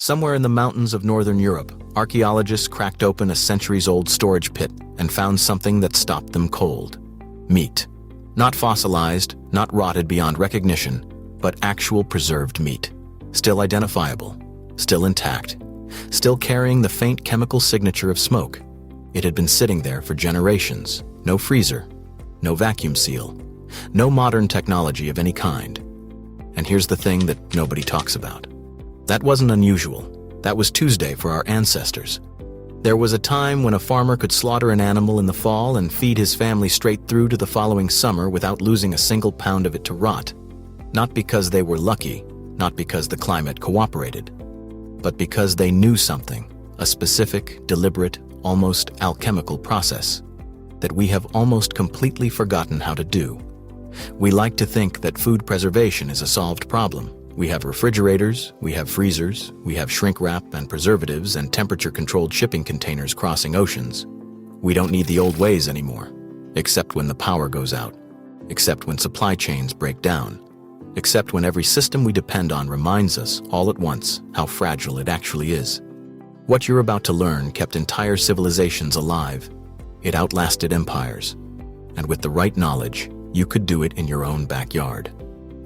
Somewhere in the mountains of northern Europe, archaeologists cracked open a centuries-old storage pit and found something that stopped them cold. Meat. Not fossilized, not rotted beyond recognition, but actual preserved meat. Still identifiable, still intact, still carrying the faint chemical signature of smoke. It had been sitting there for generations. No freezer, no vacuum seal, no modern technology of any kind. And here's the thing that nobody talks about. That wasn't unusual. That was Tuesday for our ancestors. There was a time when a farmer could slaughter an animal in the fall and feed his family straight through to the following summer without losing a single pound of it to rot. Not because they were lucky, not because the climate cooperated, but because they knew something, a specific, deliberate, almost alchemical process that we have almost completely forgotten how to do. We like to think that food preservation is a solved problem. We have refrigerators, we have freezers, we have shrink wrap and preservatives and temperature-controlled shipping containers crossing oceans. We don't need the old ways anymore, except when the power goes out, except when supply chains break down, except when every system we depend on reminds us, all at once, how fragile it actually is. What you're about to learn kept entire civilizations alive. It outlasted empires. And with the right knowledge, you could do it in your own backyard.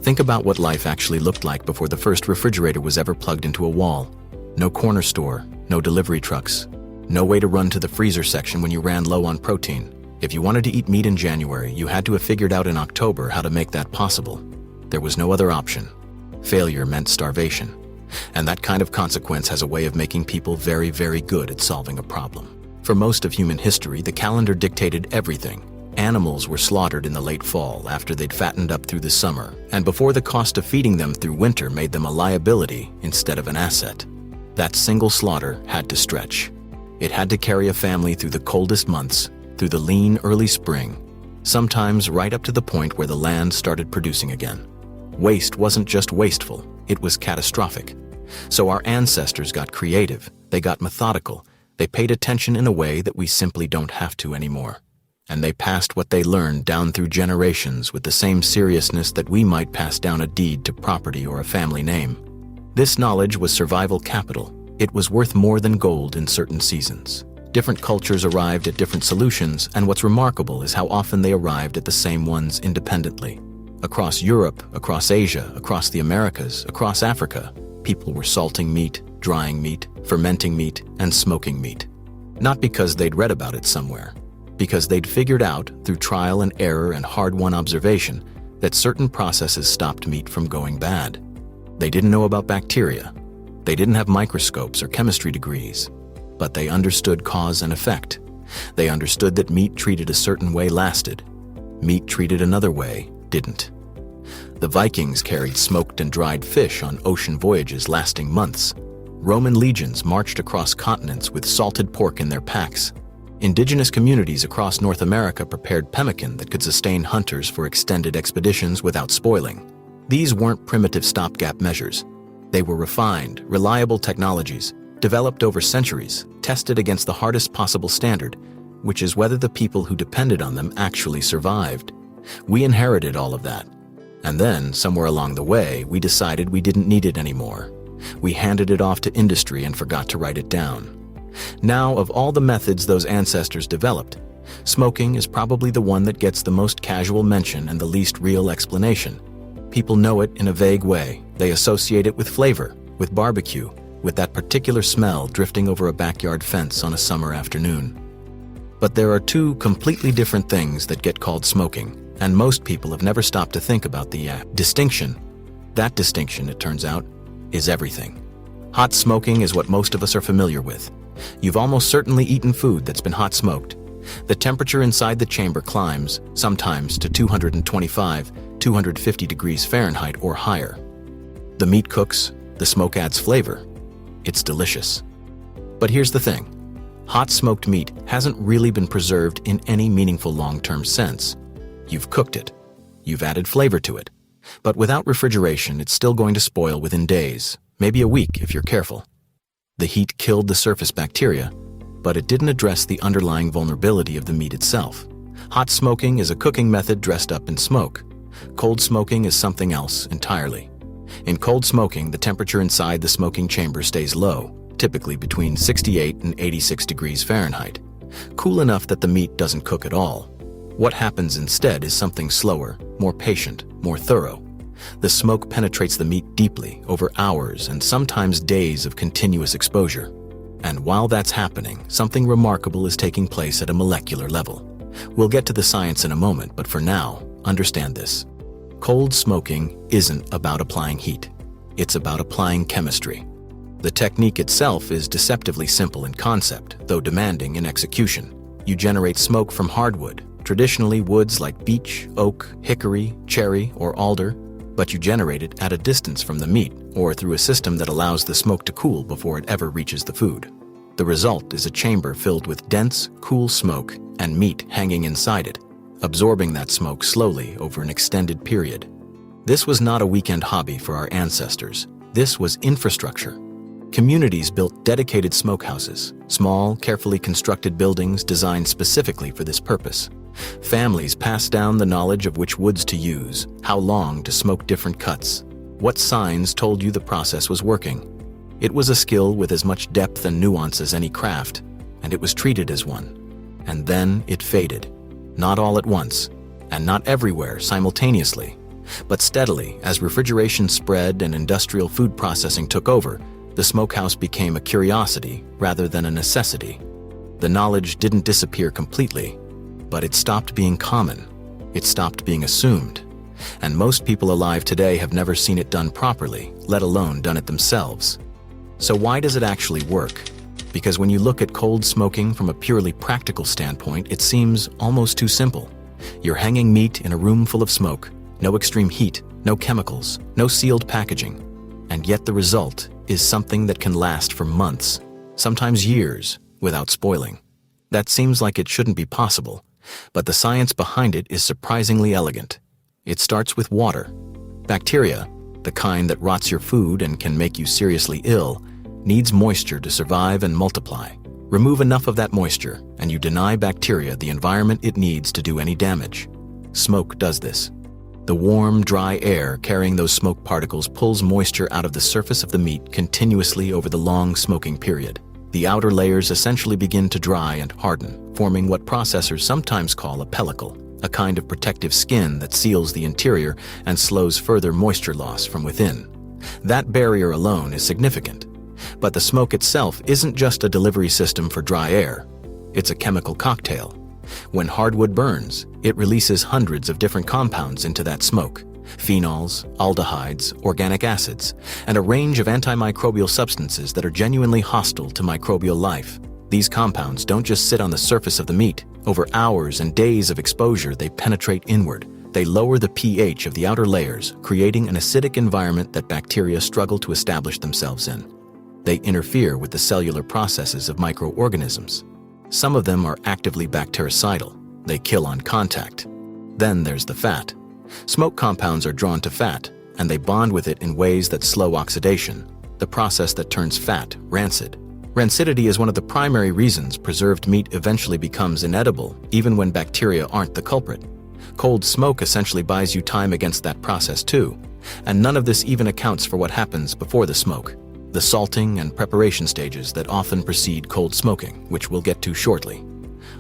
Think about what life actually looked like before the first refrigerator was ever plugged into a wall. No corner store, no delivery trucks, no way to run to the freezer section when you ran low on protein. If you wanted to eat meat in January, you had to have figured out in October how to make that possible. There was no other option. Failure meant starvation. And that kind of consequence has a way of making people very, very good at solving a problem. For most of human history, the calendar dictated everything. Animals were slaughtered in the late fall after they'd fattened up through the summer, and before the cost of feeding them through winter made them a liability instead of an asset. That single slaughter had to stretch. It had to carry a family through the coldest months, through the lean early spring, sometimes right up to the point where the land started producing again. Waste wasn't just wasteful, it was catastrophic. So our ancestors got creative, they got methodical, they paid attention in a way that we simply don't have to anymore. And they passed what they learned down through generations with the same seriousness that we might pass down a deed to property or a family name. This knowledge was survival capital. It was worth more than gold in certain seasons. Different cultures arrived at different solutions, and what's remarkable is how often they arrived at the same ones independently. Across Europe, across Asia, across the Americas, across Africa, people were salting meat, drying meat, fermenting meat, and smoking meat. Not because they'd read about it somewhere, because they'd figured out, through trial and error and hard-won observation, that certain processes stopped meat from going bad. They didn't know about bacteria. They didn't have microscopes or chemistry degrees, but they understood cause and effect. They understood that meat treated a certain way lasted. Meat treated another way didn't. The Vikings carried smoked and dried fish on ocean voyages lasting months. Roman legions marched across continents with salted pork in their packs. Indigenous communities across North America prepared pemmican that could sustain hunters for extended expeditions without spoiling. These weren't primitive stopgap measures. They were refined, reliable technologies, developed over centuries, tested against the hardest possible standard, which is whether the people who depended on them actually survived. We inherited all of that. And then, somewhere along the way, we decided we didn't need it anymore. We handed it off to industry and forgot to write it down. Now, of all the methods those ancestors developed, smoking is probably the one that gets the most casual mention and the least real explanation. People know it in a vague way. They associate it with flavor, with barbecue, with that particular smell drifting over a backyard fence on a summer afternoon. But there are two completely different things that get called smoking, and most people have never stopped to think about the distinction. That distinction, it turns out, is everything. Hot smoking is what most of us are familiar with. You've almost certainly eaten food that's been hot smoked. The temperature inside the chamber climbs, sometimes to 225, 250 degrees Fahrenheit or higher. The meat cooks, the smoke adds flavor. It's delicious. But here's the thing. Hot smoked meat hasn't really been preserved in any meaningful long-term sense. You've cooked it. You've added flavor to it. But without refrigeration, it's still going to spoil within days, maybe a week if you're careful. The heat killed the surface bacteria, but it didn't address the underlying vulnerability of the meat itself. Hot smoking is a cooking method dressed up in smoke. Cold smoking is something else entirely. In cold smoking, the temperature inside the smoking chamber stays low, typically between 68 and 86 degrees Fahrenheit, cool enough that the meat doesn't cook at all. What happens instead is something slower, more patient, more thorough. The smoke penetrates the meat deeply over hours and sometimes days of continuous exposure. And while that's happening, something remarkable is taking place at a molecular level. We'll get to the science in a moment, but for now, understand this. Cold smoking isn't about applying heat. It's about applying chemistry. The technique itself is deceptively simple in concept, though demanding in execution. You generate smoke from hardwood, traditionally woods like beech, oak, hickory, cherry, or alder, but you generate it at a distance from the meat or through a system that allows the smoke to cool before it ever reaches the food. The result is a chamber filled with dense, cool smoke and meat hanging inside it, absorbing that smoke slowly over an extended period. This was not a weekend hobby for our ancestors. This was infrastructure. Communities built dedicated smokehouses, small, carefully constructed buildings designed specifically for this purpose. Families passed down the knowledge of which woods to use, how long to smoke different cuts, what signs told you the process was working. It was a skill with as much depth and nuance as any craft, and it was treated as one. And then it faded. Not all at once, and not everywhere simultaneously, but steadily as refrigeration spread and industrial food processing took over. The smokehouse became a curiosity rather than a necessity. The knowledge didn't disappear completely, but it stopped being common. It stopped being assumed. And most people alive today have never seen it done properly, let alone done it themselves. So why does it actually work? Because when you look at cold smoking from a purely practical standpoint, it seems almost too simple. You're hanging meat in a room full of smoke, no extreme heat, no chemicals, no sealed packaging. And yet the result is something that can last for months, sometimes years, without spoiling. That seems like it shouldn't be possible, but the science behind it is surprisingly elegant. It starts with water. Bacteria, the kind that rots your food and can make you seriously ill, needs moisture to survive and multiply. Remove enough of that moisture, and you deny bacteria the environment it needs to do any damage. Smoke does this. The warm, dry air carrying those smoke particles pulls moisture out of the surface of the meat continuously over the long smoking period. The outer layers essentially begin to dry and harden, forming what processors sometimes call a pellicle, a kind of protective skin that seals the interior and slows further moisture loss from within. That barrier alone is significant. But the smoke itself isn't just a delivery system for dry air. It's a chemical cocktail. When hardwood burns, it releases hundreds of different compounds into that smoke: phenols, aldehydes, organic acids, and a range of antimicrobial substances that are genuinely hostile to microbial life. These compounds don't just sit on the surface of the meat. Over hours and days of exposure, they penetrate inward. They lower the pH of the outer layers, creating an acidic environment that bacteria struggle to establish themselves in. They interfere with the cellular processes of microorganisms. Some of them are actively bactericidal. They kill on contact. Then there's the fat. Smoke compounds are drawn to fat, and they bond with it in ways that slow oxidation, the process that turns fat rancid. Rancidity is one of the primary reasons preserved meat eventually becomes inedible, even when bacteria aren't the culprit. Cold smoke essentially buys you time against that process too, and none of this even accounts for what happens before the smoke. The salting and preparation stages that often precede cold smoking, which we'll get to shortly.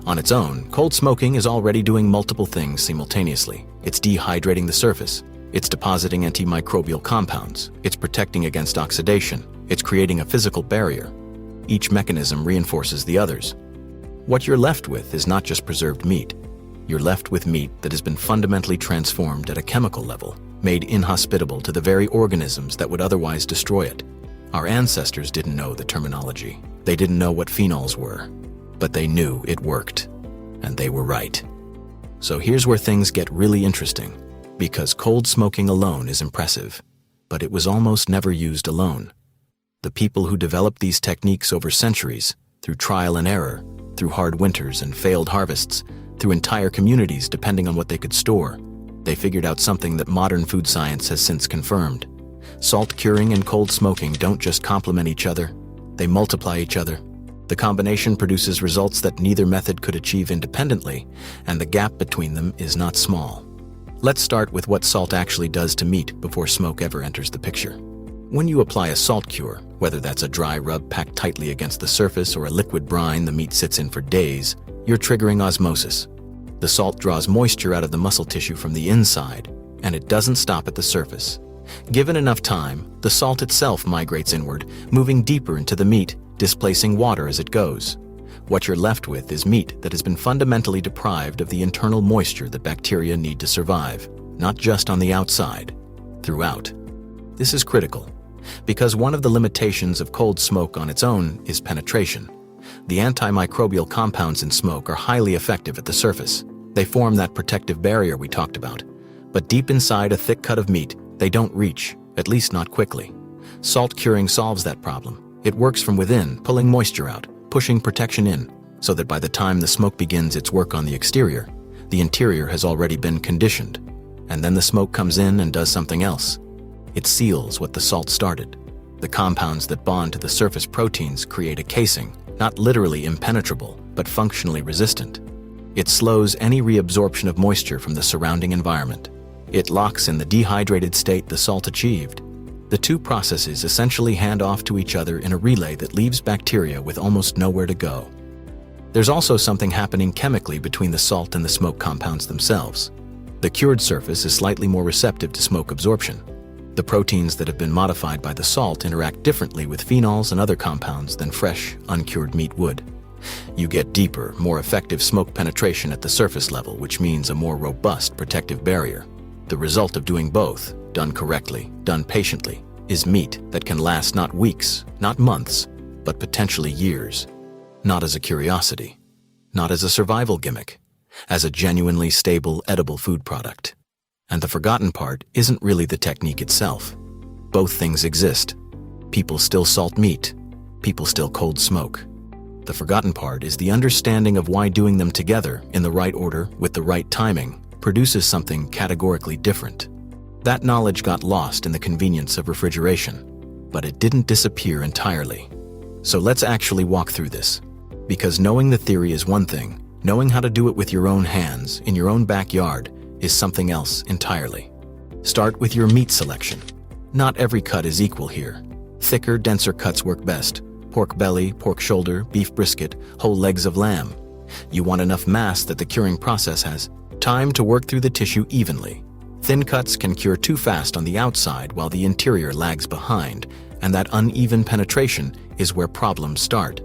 On its own, cold smoking is already doing multiple things simultaneously. It's dehydrating the surface. It's depositing antimicrobial compounds. It's protecting against oxidation. It's creating a physical barrier. Each mechanism reinforces the others. What you're left with is not just preserved meat. You're left with meat that has been fundamentally transformed at a chemical level, made inhospitable to the very organisms that would otherwise destroy it. Our ancestors didn't know the terminology. They didn't know what phenols were, but they knew it worked, and they were right. So here's where things get really interesting, because cold smoking alone is impressive, but it was almost never used alone. The people who developed these techniques over centuries, through trial and error, through hard winters and failed harvests, through entire communities depending on what they could store, they figured out something that modern food science has since confirmed. Salt curing and cold smoking don't just complement each other, they multiply each other. The combination produces results that neither method could achieve independently, and the gap between them is not small. Let's start with what salt actually does to meat before smoke ever enters the picture. When you apply a salt cure, whether that's a dry rub packed tightly against the surface or a liquid brine the meat sits in for days, you're triggering osmosis. The salt draws moisture out of the muscle tissue from the inside, and it doesn't stop at the surface. Given enough time, the salt itself migrates inward, moving deeper into the meat, displacing water as it goes. What you're left with is meat that has been fundamentally deprived of the internal moisture that bacteria need to survive, not just on the outside, throughout. This is critical, because one of the limitations of cold smoke on its own is penetration. The antimicrobial compounds in smoke are highly effective at the surface. They form that protective barrier we talked about. But deep inside a thick cut of meat, they don't reach, at least not quickly. Salt curing solves that problem. It works from within, pulling moisture out, pushing protection in, so that by the time the smoke begins its work on the exterior, the interior has already been conditioned. And then the smoke comes in and does something else. It seals what the salt started. The compounds that bond to the surface proteins create a casing, not literally impenetrable, but functionally resistant. It slows any reabsorption of moisture from the surrounding environment. It locks in the dehydrated state the salt achieved. The two processes essentially hand off to each other in a relay that leaves bacteria with almost nowhere to go. There's also something happening chemically between the salt and the smoke compounds themselves. The cured surface is slightly more receptive to smoke absorption. The proteins that have been modified by the salt interact differently with phenols and other compounds than fresh, uncured meat would. You get deeper, more effective smoke penetration at the surface level, which means a more robust protective barrier. The result of doing both, done correctly, done patiently, is meat that can last not weeks, not months, but potentially years. Not as a curiosity, not as a survival gimmick, as a genuinely stable, edible food product. And the forgotten part isn't really the technique itself. Both things exist. People still salt meat. People still cold smoke. The forgotten part is the understanding of why doing them together, in the right order, with the right timing, produces something categorically different. That knowledge got lost in the convenience of refrigeration, but it didn't disappear entirely. So let's actually walk through this. Because knowing the theory is one thing, knowing how to do it with your own hands, in your own backyard, is something else entirely. Start with your meat selection. Not every cut is equal here. Thicker, denser cuts work best. Pork belly, pork shoulder, beef brisket, whole legs of lamb. You want enough mass that the curing process has time to work through the tissue evenly. Thin cuts can cure too fast on the outside while the interior lags behind, and that uneven penetration is where problems start.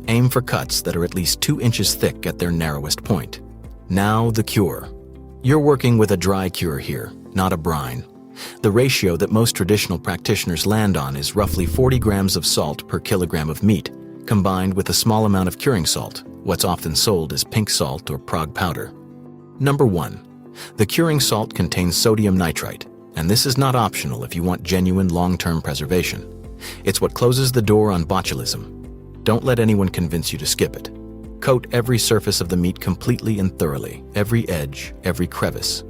Aim for cuts that are at least 2 inches thick at their narrowest point. Now the cure. You're working with a dry cure here, not a brine. The ratio that most traditional practitioners land on is roughly 40 grams of salt per kilogram of meat, combined with a small amount of curing salt, what's often sold as pink salt or Prague powder. Number 1. The curing salt contains sodium nitrite, and this is not optional if you want genuine long-term preservation. It's what closes the door on botulism. Don't let anyone convince you to skip it. Coat every surface of the meat completely and thoroughly, every edge, every crevice.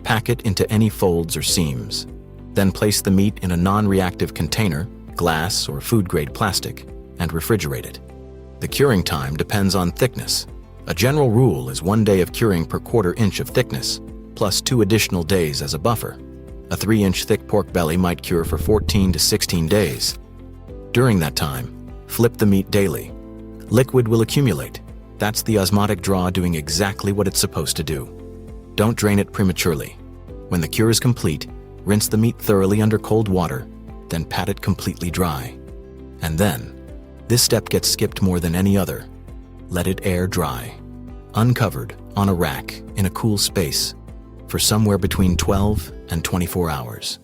Pack it into any folds or seams. Then place the meat in a non-reactive container, glass or food-grade plastic, and refrigerate it. The curing time depends on thickness. A general rule is 1 day of curing per quarter inch of thickness, plus 2 additional days as a buffer. A 3-inch thick pork belly might cure for 14 to 16 days. During that time, flip the meat daily. Liquid will accumulate. That's the osmotic draw doing exactly what it's supposed to do. Don't drain it prematurely. When the cure is complete, rinse the meat thoroughly under cold water, then pat it completely dry. And then, this step gets skipped more than any other. Let it air dry. Uncovered, on a rack, in a cool space, for somewhere between 12 and 24 hours.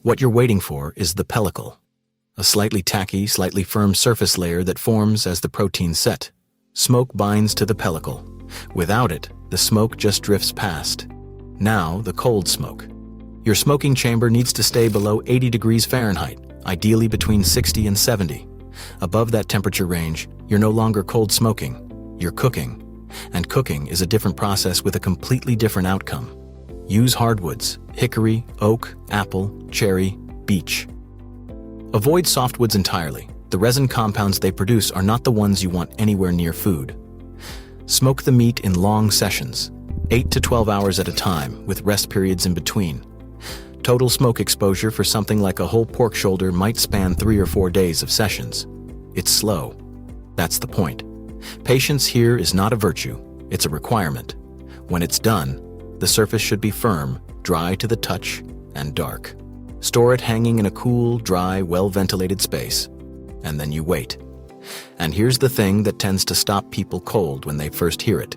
What you're waiting for is the pellicle, a slightly tacky, slightly firm surface layer that forms as the proteins set. Smoke binds to the pellicle. Without it, the smoke just drifts past. Now, the cold smoke. Your smoking chamber needs to stay below 80 degrees Fahrenheit, ideally between 60 and 70. Above that temperature range, you're no longer cold smoking, you're cooking. And cooking is a different process with a completely different outcome. Use hardwoods, hickory, oak, apple, cherry, beech. Avoid softwoods entirely. The resin compounds they produce are not the ones you want anywhere near food. Smoke the meat in long sessions. 8 to 12 hours at a time, with rest periods in between. Total smoke exposure for something like a whole pork shoulder might span 3 or 4 days of sessions. It's slow. That's the point. Patience here is not a virtue, it's a requirement. When it's done, the surface should be firm, dry to the touch, and dark. Store it hanging in a cool, dry, well-ventilated space, and then you wait. And here's the thing that tends to stop people cold when they first hear it.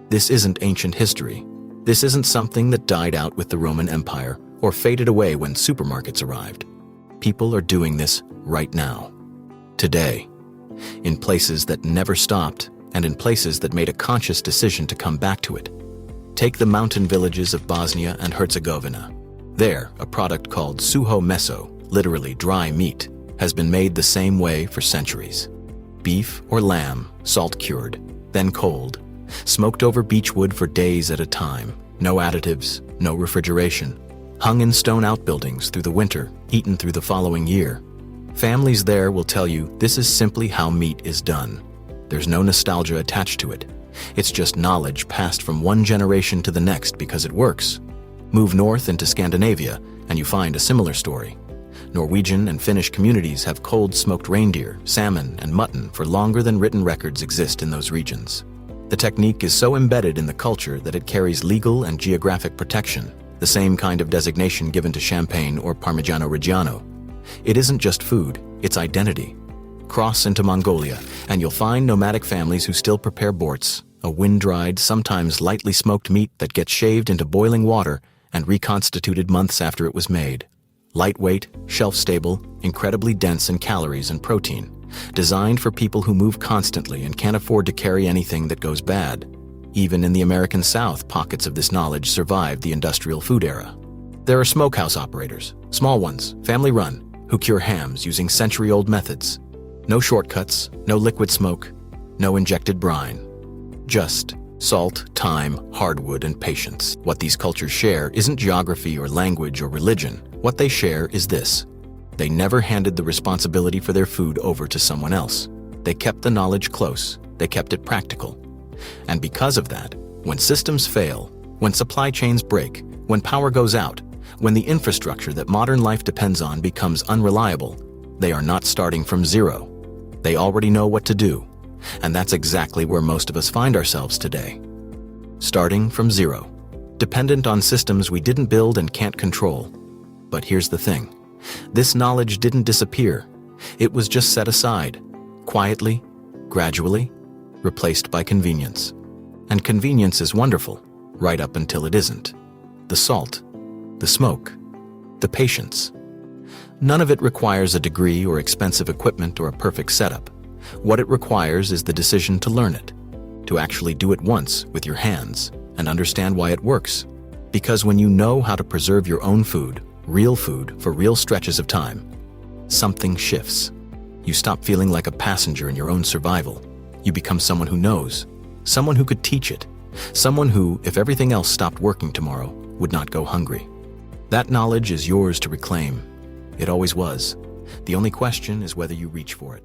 This isn't ancient history. This isn't something that died out with the Roman Empire or faded away when supermarkets arrived. People are doing this right now. Today. In places that never stopped, and in places that made a conscious decision to come back to it. Take the mountain villages of Bosnia and Herzegovina. There, a product called suho meso, literally dry meat, has been made the same way for centuries. Beef or lamb, salt-cured, then cold, smoked over beechwood for days at a time, no additives, no refrigeration, hung in stone outbuildings through the winter, eaten through the following year. Families there will tell you this is simply how meat is done. There's no nostalgia attached to it. It's just knowledge passed from one generation to the next because it works. Move north into Scandinavia, and you find a similar story. Norwegian and Finnish communities have cold smoked reindeer, salmon, and mutton for longer than written records exist in those regions. The technique is so embedded in the culture that it carries legal and geographic protection, the same kind of designation given to Champagne or Parmigiano Reggiano. It isn't just food, it's identity. Cross into Mongolia, and you'll find nomadic families who still prepare borts, a wind-dried, sometimes lightly smoked meat that gets shaved into boiling water and reconstituted months after it was made. Lightweight, shelf-stable, incredibly dense in calories and protein, designed for people who move constantly and can't afford to carry anything that goes bad. Even in the American South, pockets of this knowledge survived the industrial food era. There are smokehouse operators, small ones, family-run, who cure hams using century-old methods. No shortcuts, no liquid smoke, no injected brine. Just salt, thyme, hardwood, and patience. What these cultures share isn't geography or language or religion. What they share is this. They never handed the responsibility for their food over to someone else. They kept the knowledge close. They kept it practical. And because of that, when systems fail, when supply chains break, when power goes out, when the infrastructure that modern life depends on becomes unreliable, they are not starting from zero. They already know what to do. And that's exactly where most of us find ourselves today. Starting from zero, dependent on systems we didn't build and can't control. But here's the thing. This knowledge didn't disappear. It was just set aside, quietly, gradually, replaced by convenience. And convenience is wonderful, right up until it isn't. The salt, the smoke, the patience. None of it requires a degree or expensive equipment or a perfect setup. What it requires is the decision to learn it, to actually do it once with your hands and understand why it works. Because when you know how to preserve your own food, real food for real stretches of time, something shifts. You stop feeling like a passenger in your own survival. You become someone who knows, someone who could teach it, someone who, if everything else stopped working tomorrow, would not go hungry. That knowledge is yours to reclaim. It always was. The only question is whether you reach for it.